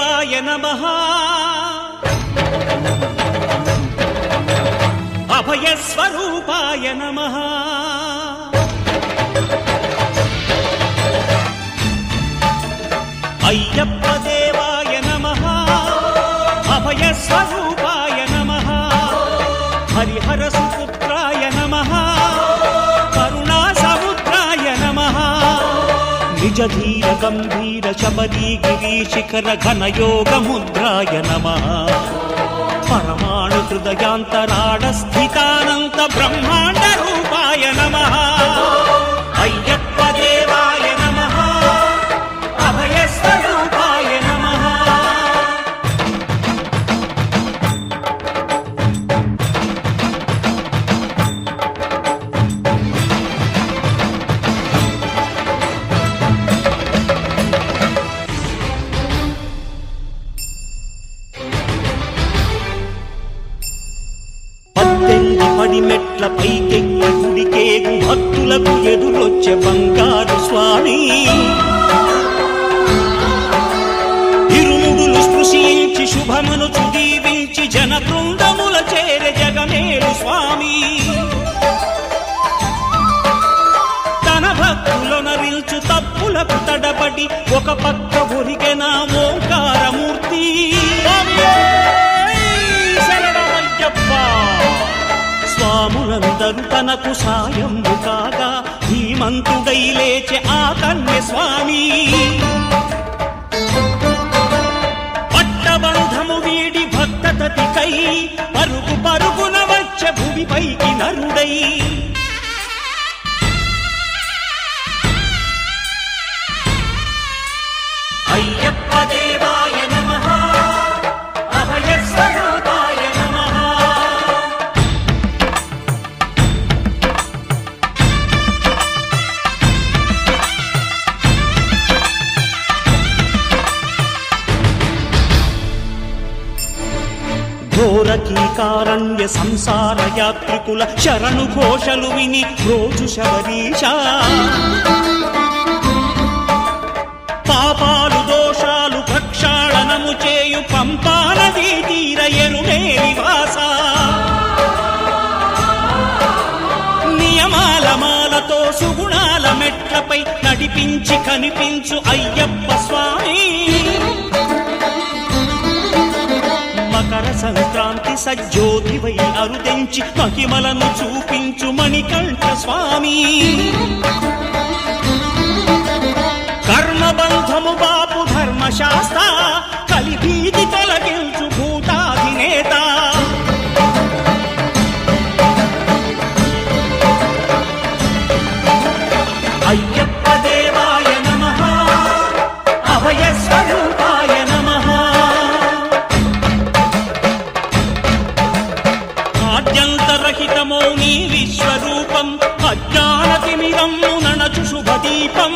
దేవాయ నమః అభయస్వరూపాయ నమః అయ్యప్ప దేవాయ నమః అభయస్వరూపాయ నమః హరిహర సుపుత్రాయ నమః కరుణా సముద్రాయ నమః నిజ ధీర గంభీర శబరీ గిరీశిఖర ఘనయోగ ముద్రాయ నమః పరమాణు హృదయాంతరాడ స్థితానంత బ్రహ్మాండ రూపాయ నమః అయ్యప్ప దేవాయ నమః అభయస్వరూపాయ నమః మెట్ల పైకెక్కి గుడికేగు భక్తులకు ఎదురొచ్చే బంగారు స్వామి ఇరుముడులు స్పృశించి శుభమును దీవించి జన బృందముల చేరే జగమేలు స్వామి తన భక్తులొనరిల్చు తప్పులకు తడబడి ఒక పక్క ఒరిగెన ఓంకారమూర్తి స్వాములందరూ తనకు సాయము కాగా ధీమంతుడై లేచే ఆ కన్య స్వామి పట్టబంధము వీడి భక్తతతికై పరుగు పరుగున వచ్చే భూమిపైకి నరుడై అయ్యప్ప దేవాయ నమః అభయస్వరూపాయ నమః ఘోరకీకారణ్య సంసార యాత్రికుల శరణు ఘోషలు విని రోజు శబరీశ పాపాలు దోషాలు ప్రక్షాళనము చేయు పంపా నదీ తీరయను నివాస నియమాల మాలతో సుగుణాల మెట్లపై నడిపించి కనిపించు అయ్యప్ప స్వామి మకర సంక్రాంతి సజ్జోతివై అరుదెంచి మహిమలను చూపించు మణికంఠ స్వామి కర్మబంధము బాపు ధర్మశాస్త్ర కలిభీతి తొలగించు భూతాధినేత అయ్యప్ప దేవాయ నమః అభయస్వరూపాయ నమః ఆద్యంతరహితమో నీ విశ్వరూపం అజ్ఞానతిమిరము నణచు శుభదీపం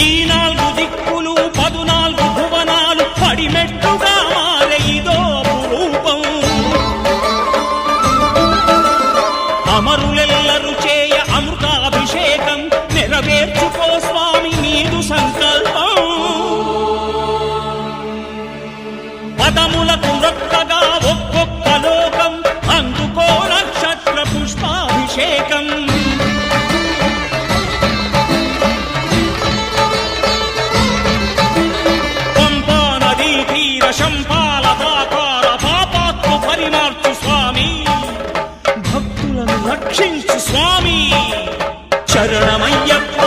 ఈ 4 దిక్కులు 14 భువనాలు పడిమెట్టుగా మారే ఇదో అపురూపం అమరులెల్లరు చేయ అమృతాభిషేకం నెరవేర్చుకో స్వామి నీదు సంకల్పం పదములకు రొక్కగా ఒక్కొక్క లోకం అందుకో నక్షత్ర పుష్పాభిషేకం పంపా నదీ తీర శంపాల దాకార పాపాత్మ పరిమార్చు స్వామి భక్తులను రక్షించు స్వామి శరణమయ్యప్ప